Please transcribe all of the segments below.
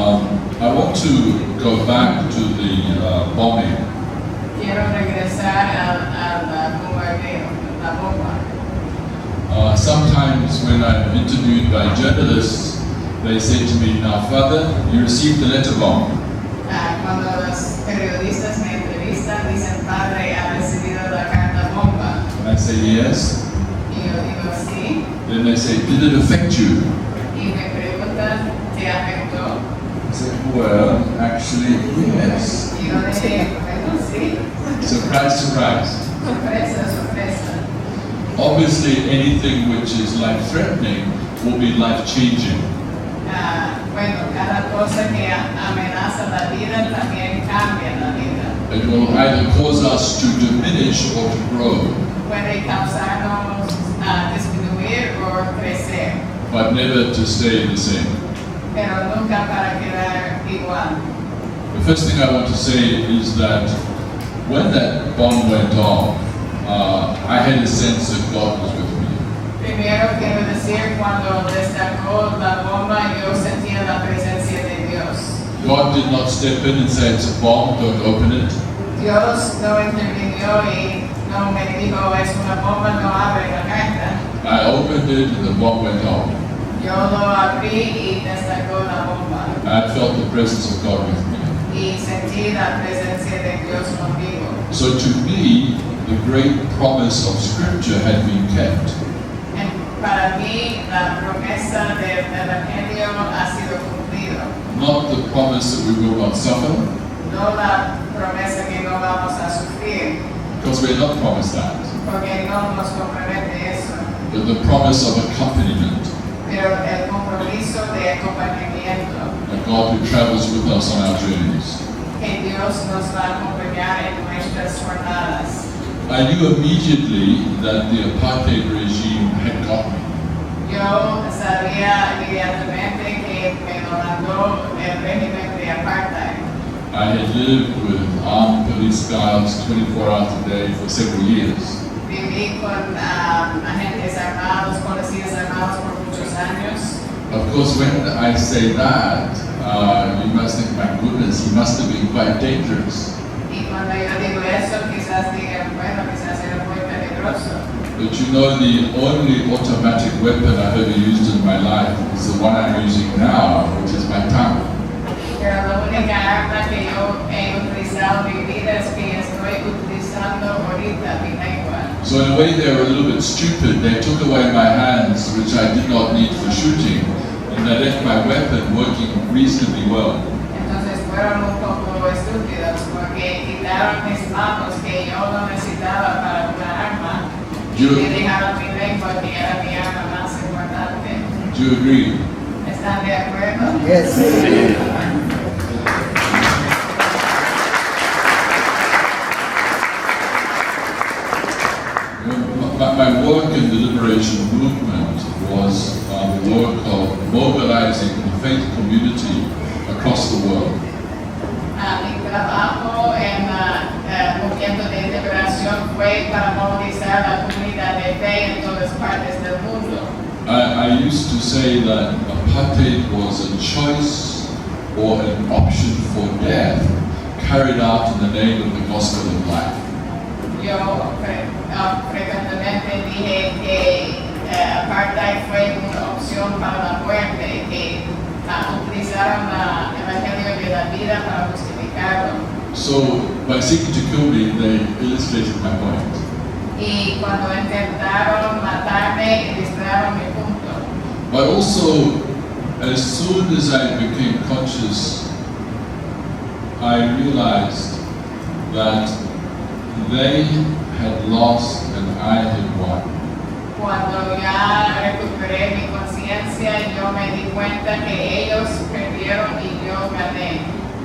I want to go back to the bombing. Quiero regresar al bombardeo, la bomba. Sometimes when I'm interviewed by journalists, they say to me, "Now, Father, you received the letter bomb." Cuando los periodistas me entrevistan, dicen, Padre, ¿ha recibido la carta bomba? And I say, "Yes." Y yo digo, sí. Then they say, "Did it affect you?" Y me preguntan, ¿te afectó? I say, "Well, actually, yes." Y yo dije, bueno, sí. Surprise, surprise. Sorpresa, sorpresa. Obviously, anything which is life-threatening will be life-changing. Bueno, cada cosa que amenaza la vida también cambia la vida. It will either cause us to diminish or to grow, Puede causarnos disminuir o crecer, but never to stay the same. pero nunca para quedar igual. The first thing I want to say is that when that bomb went off, I had a sense that God was with me. Primero quiero decir, cuando destacó la bomba, yo sentía la presencia de Dios. God did not step in and say, "It's a bomb, don't open it." Dios no intervino y no me dijo, es una bomba, no abre la carta. I opened it and the bomb went off. Yo lo abrí y destacó la bomba. I felt the presence of God with me. Y sentí la presencia de Dios conmigo. So to me, the great promise of Scripture had been kept. Para mí, la promesa del Evangelio ha sido cumplido. Not the promise that we will not suffer, No la promesa que no vamos a sufrir, because we're not promised that, porque no nos compromete eso. but the promise of accompaniment, Pero el compromiso de acompañamiento, a God who travels with us on our journeys. que Dios nos va a acompañar en nuestras jornadas. I knew immediately that the apartheid regime had got me. Yo sabía inmediatamente que me lo mandó el régimen de apartheid. I had lived with armed police guards 24 hours a day for several years. Viví con agentes armados, policías armados por muchos años. Of course, when I say that, you must think, my goodness, he must have been quite dangerous. Y cuando yo digo eso, quizás digan, bueno, quizás era muy peligroso. But you know, the only automatic weapon I've ever used in my life is the one I'm using now, which is my tongue. Pero la única arma que yo he utilizado en mi vida es que estoy utilizando ahorita mi lengua. So in a way they were a little bit stupid. They took away my hands, which I did not need for shooting, and they left my weapon working reasonably well. Entonces fueron un poco estúpidos porque quitaron mis manos que yo no necesitaba para una arma y me dejaron mi lengua que era mi arma más importante. Do you agree? ¿Están de acuerdo? Yes. My work in the liberation movement was the work of mobilizing the faith community across the world. Mi trabajo en el movimiento de liberación fue para movilizar la comunidad de fe en todas partes del mundo. I used to say that apartheid was a choice or an option for death carried out in the name of the gospel of life. Yo frecuentemente dije que apartheid fue una opción para la muerte, que utilizaron el evangelio de la vida para justificarlo. So by seeking to kill me, they illustrated my point. Y cuando intentaron matarme, ilustraron mi punto. But also, as soon as I became conscious, I realized that they had lost and I had won. Cuando ya recuperé mi conciencia, yo me di cuenta que ellos perdieron y yo gané.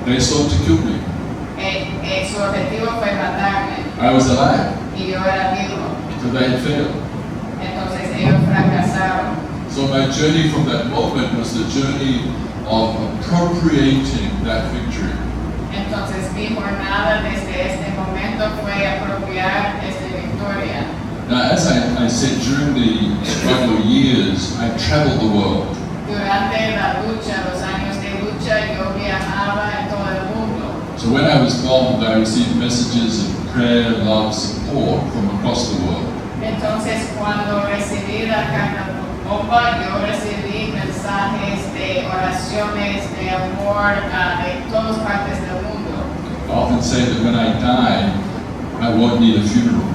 They sought to kill me. Su objetivo fue matarme I was alive, y yo era vivo. but they had failed. Entonces ellos fracasaron. So my journey from that moment was the journey of appropriating that victory. Entonces mi jornada desde este momento fue apropiar esta victoria. Now, as I said, during the struggle years, I traveled the world. Durante la lucha, los años de lucha, yo when I was involved, I received messages of prayer, love, support from across the world. Entonces, cuando recibí la carta bomba, yo recibí mensajes de oraciones, de amor, de todas partes del mundo. I often say that when I die, I won't need a funeral.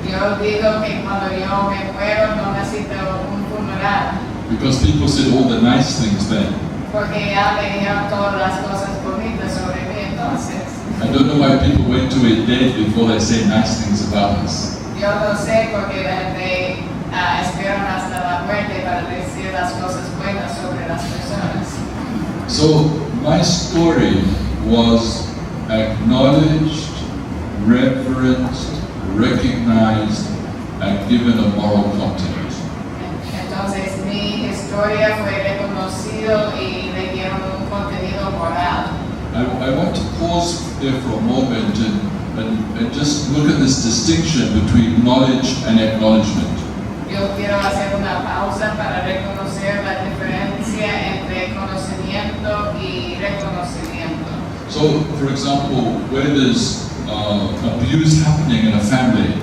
Yo digo que cuando yo me muero no necesito un funeral. Because people said all the nice things then. Porque ya me dijeron todas las cosas bonitas sobre mí entonces. I don't know why people wait till we're dead before they say nice things about us. Yo no sé por qué la gente esperan hasta la muerte para decir las cosas buenas sobre las personas. So my story was acknowledged, reverenced, recognized, and given a moral content. Entonces mi historia fue reconocido y le dieron un contenido moral. I want to pause there for a moment and just look at this distinction between knowledge and acknowledgement. Yo quiero hacer una pausa para reconocer la diferencia entre conocimiento y reconocimiento. So, for example, where there's abuse happening in a family,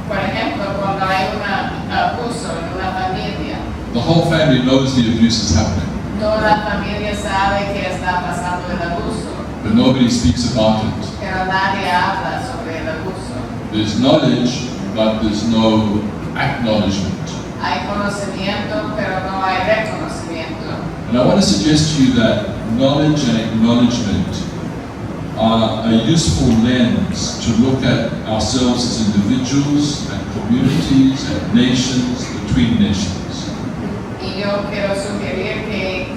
Por ejemplo, cuando hay un abuso en una familia, the whole family knows the abuse is happening, toda la familia sabe que está pasando el abuso, but nobody speaks about it. pero nadie habla sobre el abuso. There's knowledge, but there's no acknowledgement. Hay conocimiento, pero no hay reconocimiento. And I want to suggest to you that knowledge and acknowledgement are a useful lens to look at ourselves as individuals and communities and nations, between nations. Y yo quiero sugerir que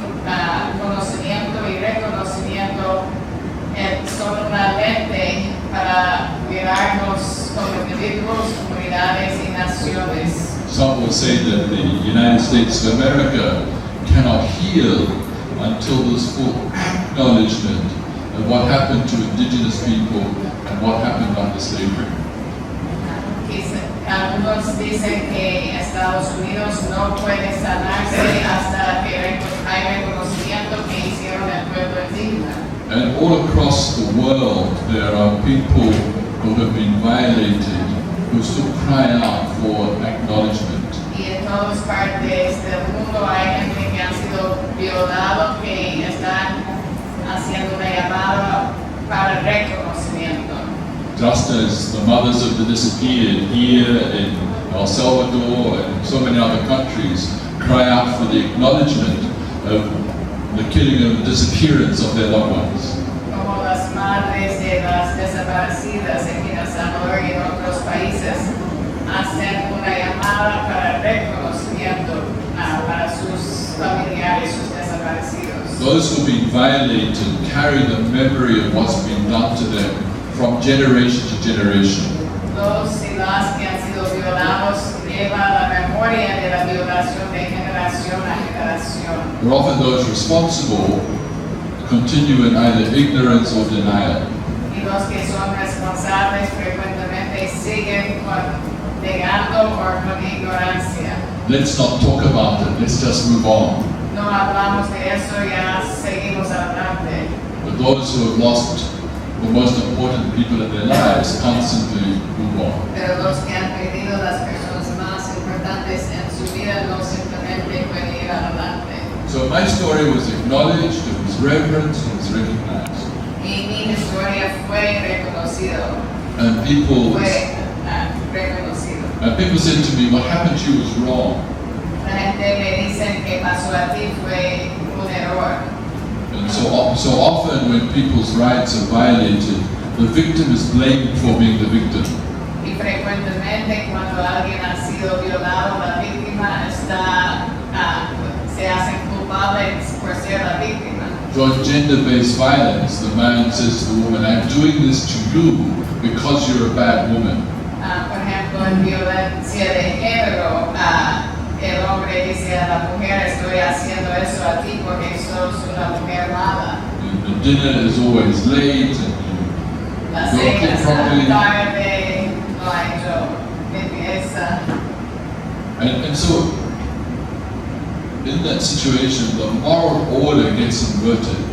conocimiento y reconocimiento son una lente para mirarnos como individuos, comunidades y naciones. Some will say that the United States of America cannot heal until there's full acknowledgement of what happened to indigenous people and what happened under slavery. Algunos dicen que Estados Unidos no puede sanarse hasta que hay reconocimiento que hicieron el pueblo indígena. And all across the world there are people who have been violated, who still cry out for acknowledgement. Y en todas partes del mundo hay gente que han sido violados, que están haciendo una llamada para reconocimiento. Just as the mothers of the disappeared here in El Salvador and so many other countries cry out for the acknowledgement of the killing and disappearance of their loved ones. Como las madres de las desaparecidas en El Salvador y en otros países hacen una llamada para reconocimiento para sus familiares, sus desaparecidos. Those who have been violated carry the memory of what's been done to them from generation to generation. Los y las que han sido violados llevan la memoria de la violación de generación a generación. But often those responsible continue in either ignorance or denial. Y los que son responsables frecuentemente siguen negando o con ignorancia. Let's not talk about it, let's just move on. No hablamos de eso, ya seguimos adelante. But those who have lost the most important people in their lives constantly move on. Pero los que han perdido las personas más importantes en su vida no simplemente pueden ir adelante. So my story was acknowledged, it was reverenced, it was recognized. Y mi historia fue reconocido. And people said to me, what happened to you was wrong. La gente me dice que pasó a ti fue un error. And so often when people's rights are violated, the victim is blamed for being the victim. Y frecuentemente cuando alguien ha sido violado, la víctima se hace culpable por ser la víctima. So in gender-based violence, the man says to the woman, I'm doing this to you because you're a bad woman. Por ejemplo, en violencia de género, el hombre dice a la mujer, estoy haciendo eso a ti porque sos una mujer mala. The dinner is always late and La you don't cena cook properly. está tarde, no ha hecho limpieza. And so, in that situation, the moral order gets inverted.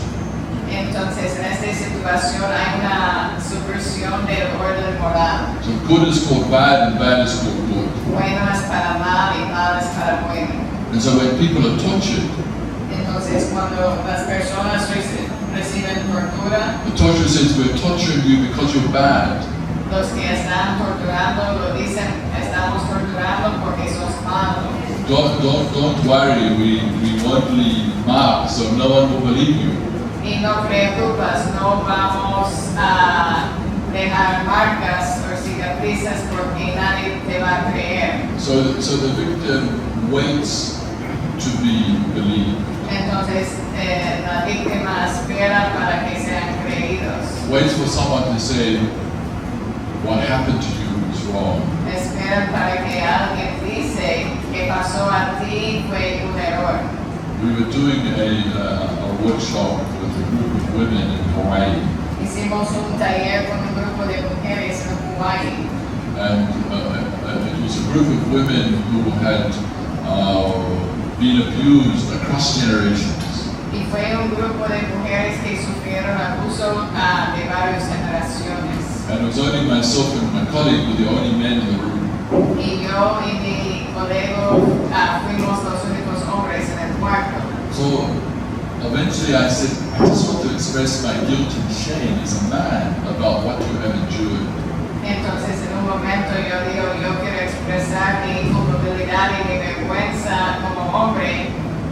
Entonces, en esta situación hay una subversión del orden moral. So good is called bad and bad is called good. Bueno es para mal y mal es para bueno. And so when people are tortured, Entonces, cuando las personas reciben tortura, the torturer says, we're torturing you because you're bad. los que están torturando lo dicen, estamos torturando porque sos malo. Don't worry, we won't leave marks, so no one will believe you. Y no preocupas, no vamos a dejar marcas o cicatrices porque nadie te va a creer. So the victim waits to be believed, Entonces, la víctima espera para que sean creídos. waits for someone to say, what happened to you is wrong. Esperan para que alguien dice que pasó a ti fue un error. We were doing a workshop with a group of women in Hawaii, Hicimos un taller con un grupo de mujeres en Hawaii. and it was a group of women who had been abused across generations. Y fue un grupo de mujeres que sufrieron abuso de varias generaciones. And it was only myself and my colleague were the only men in the room. Y yo y mi colega fuimos los únicos hombres en el cuarto. So eventually I said, I just want to express my guilt and shame as a man about what you have endured. Entonces, en un momento yo digo, yo quiero expresar mi culpabilidad y mi vergüenza como hombre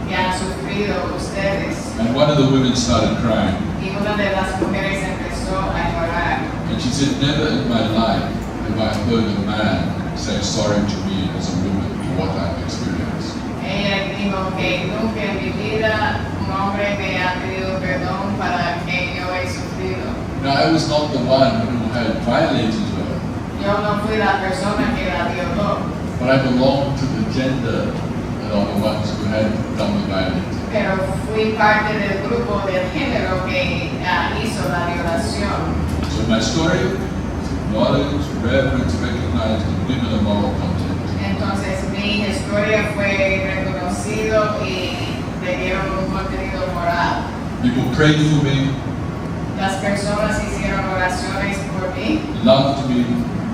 que han sufrido ustedes. And one of the women started crying. Y una de las mujeres empezó a llorar. And she said, never in my life have I heard a man say sorry to me as a woman for what I've experienced. Ella dijo que nunca en mi vida un hombre me ha pedido perdón para que yo he sufrido. Now, I was not the one who had violated her, Yo no fui la persona que la violó, but I belonged to the gender that are the ones who had done the violence. pero fui parte del grupo del género que hizo la violación. So my story is acknowledged, reverenced, recognized, and given a moral content. Entonces mi historia fue reconocido y le dieron un contenido moral. People prayed for me, Las personas hicieron oraciones por mí, loved me,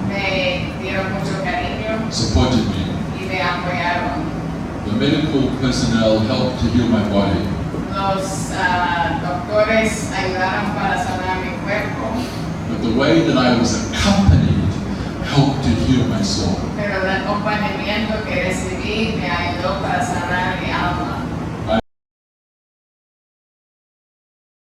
me dieron mucho cariño supported me. y me apoyaron. The medical personnel helped to heal my body, Los doctores ayudaron para sanar mi cuerpo, but the way that I was accompanied helped to heal my soul. pero el acompañamiento que recibí me ayudó para sanar